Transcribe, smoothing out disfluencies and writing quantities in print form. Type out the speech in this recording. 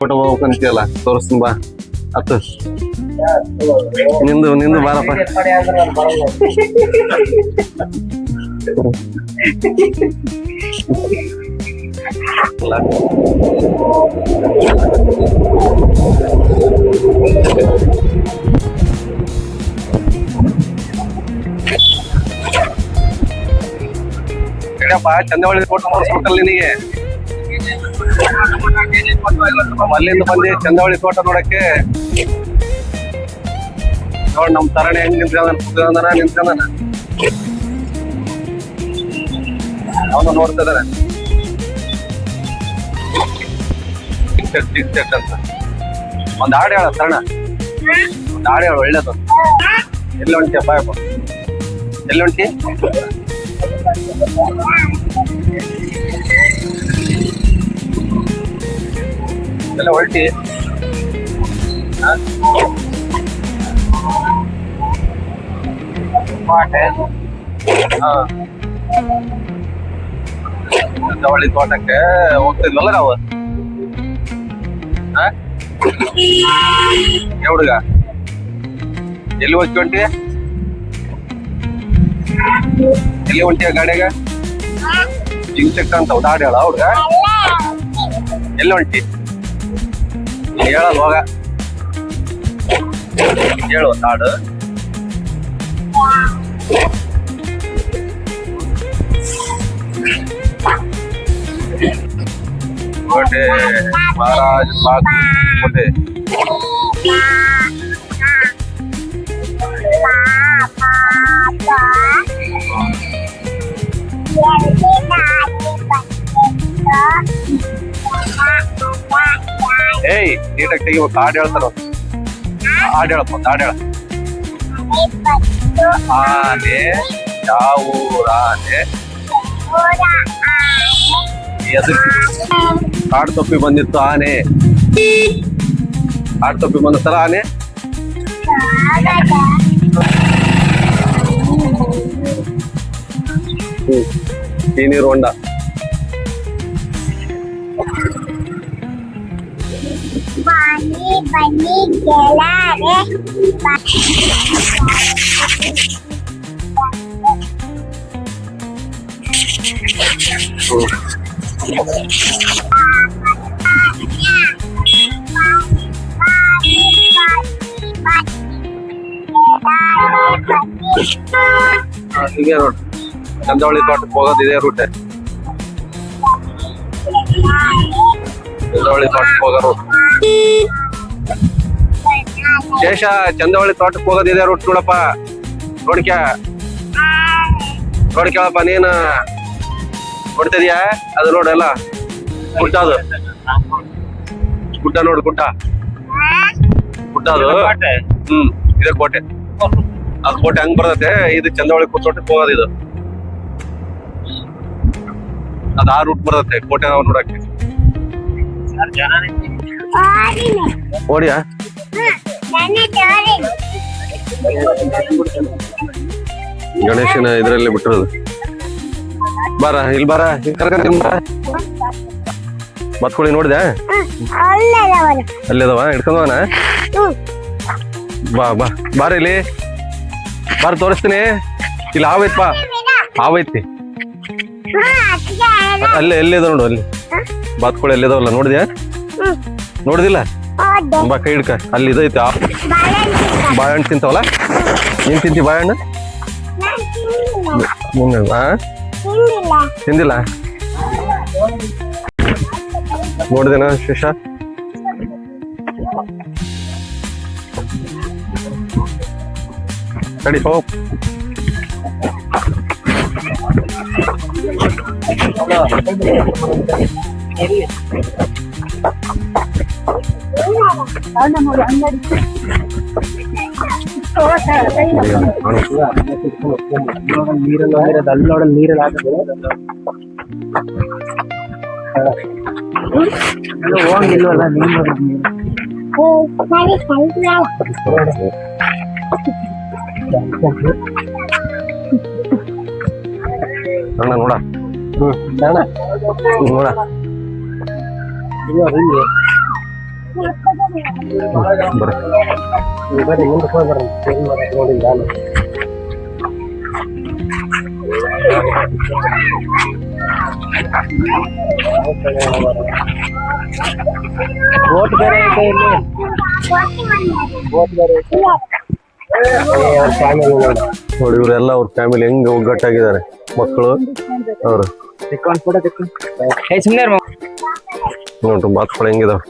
Photo ಹೋಗ್ಬೇಕಂತೀಯಲ್ಲ ತೋರಿಸ್ತೀನಿ ಬಾ ಅತ್ತು ನಿಂದು ಬಾರಪ್ಪ. ಚಂದವಳ್ಳಿ ಫೋಟೋ ಮಾಡಿಸ್ಬೇಕಲ್ಲ ನಿನಗೆ. ಅಲ್ಲಿಂದ ಬಂದಿ ಚಂದವಳ್ಳಿ ತೋಟ ನೋಡಕ್ಕೆ. ನೋಡ್ ನಮ್ ತರಣಿ ಹೆಂಗ್ ನಿಂತ್ಕೊಂಡನ ಅವನು ನೋಡ್ತಾ ಇದಾರೆ. ಟಿಕ್ ಟಕ್ ಅಂತ ಒಂದ್ ಹಾಡು ಹೇಳ ತರಣ, ಒಂದ್ ಹಾಡು ಹೇಳು ಒಳ್ಳೇದು. ಎಲ್ಲಿ ಹೊಂಟಿಯ ಬಾಯಪ್ಪ, ಎಲ್ಲಿ ಹೊಂಟಿ? ಎಲ್ಲ ಹೊಲ್ಟಿ ಚಂದವಳ್ಳಿ ತೋಟಕ್ಕೆ ಹೋಗ್ತಿದ್ವಲ್ಲ ನಾವು. ಹುಡುಗ ಎಲ್ಲಿ ಹೋಗ್ಕೊಂಟಿ? ಎಲ್ಲಿ ಹೊಂಟಿಯ ಗಾಡಿಯಾಗ? ಜಿಂಗ್ ಚಕ್ ಅಂತ ಹಾಡು ಹೇಳ ಹುಡುಗ. ಎಲ್ಲಿ ಹೊಂಟಿ ಹೇಳಲ್ ಹೋಗ, ಹೇಳು ಒಂದು ಹಾಡು. ಕೋಟೆ ಮಹಾರಾಜ ಬಾಗ್ ಕೋಟೆ. ಏಯ್ ನೀಟಾಗಿ ತೆಗಿಬೇಕು. ಹಾಡು ಹೇಳ್ತಾರ, ಹಾಡು ಹೇಳಪ್ಪ, ಒಂದು ಹಾಡು ಹೇಳ. ಆನೆ ಯಾವೂರಾನೆ ಕಾಡು ತೊಪ್ಪಿ ಬಂದಿತ್ತು ಆನೆ. ಕಾಡು ತೊಪ್ಪಿ ಬಂದಿರ್ತಾರ ಆನೆ. ಈ ನೀರು ಹೊಂಡ. ಬನ್ನಿ ಗೆಳರೆ ಹೀಗೆ ನೋಡಿ ಚಂದವಳ್ಳಿ ತೋಟಕ್ಕೆ ಹೋಗೋದು ಇದೇ ರೂಟೆ. ಚಂದವಳ್ಳಿ ತೋಟಕ್ಕೆ ಹೋಗೋ ರೂಟ್. ಶೇಷ ಚಂದವಳ್ಳಿ ತೋಟಕ್ಕೆ ಹೋಗೋದು ಇದೇ ರೂಟ್ ನೋಡಪ್ಪ. ನೋಡ್ಕ್ಯಾಳಪ್ಪ ನೀನು ನೋಡ್ತಿದ್ಯಾ? ಅದು ನೋಡಲ್ಲ ಗುಡ್ಡ, ಅದು ಗುಡ್ಡ ನೋಡು, ಗುಡ್ಡ ಅದು. ಇದೇ ಕೋಟೆ. ಅದು ಕೋಟೆ ಹಂಗ್ ಬರ್ತತೆ. ಇದು ಚಂದವಳ್ಳಿ ತೋಟಕ್ಕೆ ಹೋಗೋದು. ಇದು ಅದು ಆ ರೂಟ್ ಬರ್ತತೆ ಕೋಟೆ ನಾವು ನೋಡಕ್ಕೆ. ಓಡಿಯಾ ಗಣೇಶನ ಇದ್ರಲ್ಲಿ ಬಿಟ್ಟಿರೋದು. ಬಾರ ಇಲ್ಲಿ, ಬಾರ ಕರ್ಕೊಂಡ್ ಮತ್ಕೊಳ್ಳಿ. ನೋಡಿದೆ ಅಲ್ಲಿದವ ಹಿಡ್ಕೊಂಡವನ. ಬಾ ಬಾ ಬಾರ ಇಲ್ಲಿ, ಬಾರ ತೋರಿಸ್ತೀನಿ. ಇಲ್ಲಿ ಹಾವೈತ್ ಬಾ, ಹಾವೈತಿ ಅಲ್ಲೇ ಎಲ್ಲಿದ ನೋಡು. ಅಲ್ಲಿ ಬಾತ್ಕೊಳ್ಳಿ ಎಲ್ಲಿದಾವಲ್ಲ, ನೋಡಿದ್ಯಾ? ನೋಡಿದಿಲ್ಲ? ಬಾ ಕೈ ಹಿಡ್ಕ. ಅಲ್ಲಿ ಇದೈತಿ ಬಾಳೆಹಣ್ಣು ತಿಂತಾವಲ್ಲ. ಏನ್ ತಿಂತಿ ಬಾಳೆಹಣ್ಣು? ತಿಂದಿಲ್ಲ? ನೋಡಿದೇನ ಶೇಷ? ಕಡಿ ಹೋಗ್. ನೀರೆಲ್ಲ ಹೋಗಿಲ್ವಲ್ಲ ನೀರು. ನೋಡ ನೋಡ ನೋಡ ಬರ್ರಿ ಬರ್ರಿ ಮುಂದಕ್ಕೆ ಹೋಗಿ ಬರ್ರಿ ಏನ್ ಮಾಡೋದು ನೋಡಿಲ್ಲ ನಾನು ಬೋಟ್ ಬೇರೆ ಐತೆ ಇಲ್ಲಿ ಬೋಟ್ ಬೇರೆ ಐತೆ ಅವ್ರ ಫ್ಯಾಮಿಲಿ ನೋಡಿ ನೋಡಿ ಇವರೆಲ್ಲ ಅವ್ರ ಫ್ಯಾಮಿಲಿ ಹೆಂಗ್ ಒಗ್ಗಟ್ಟಾಗಿದ್ದಾರೆ ಮಕ್ಕಳು ಅವ್ರು ತಿಕ್ಕೊಂಡು ಕೂಡ ತಿಕ್ಕೊಂಡು ಏ ಸುಮ್ಮನೆ ನೋಡ್ರಿ ಬಾತ್ಕೊಳ ಹೆಂಗಿದಾವ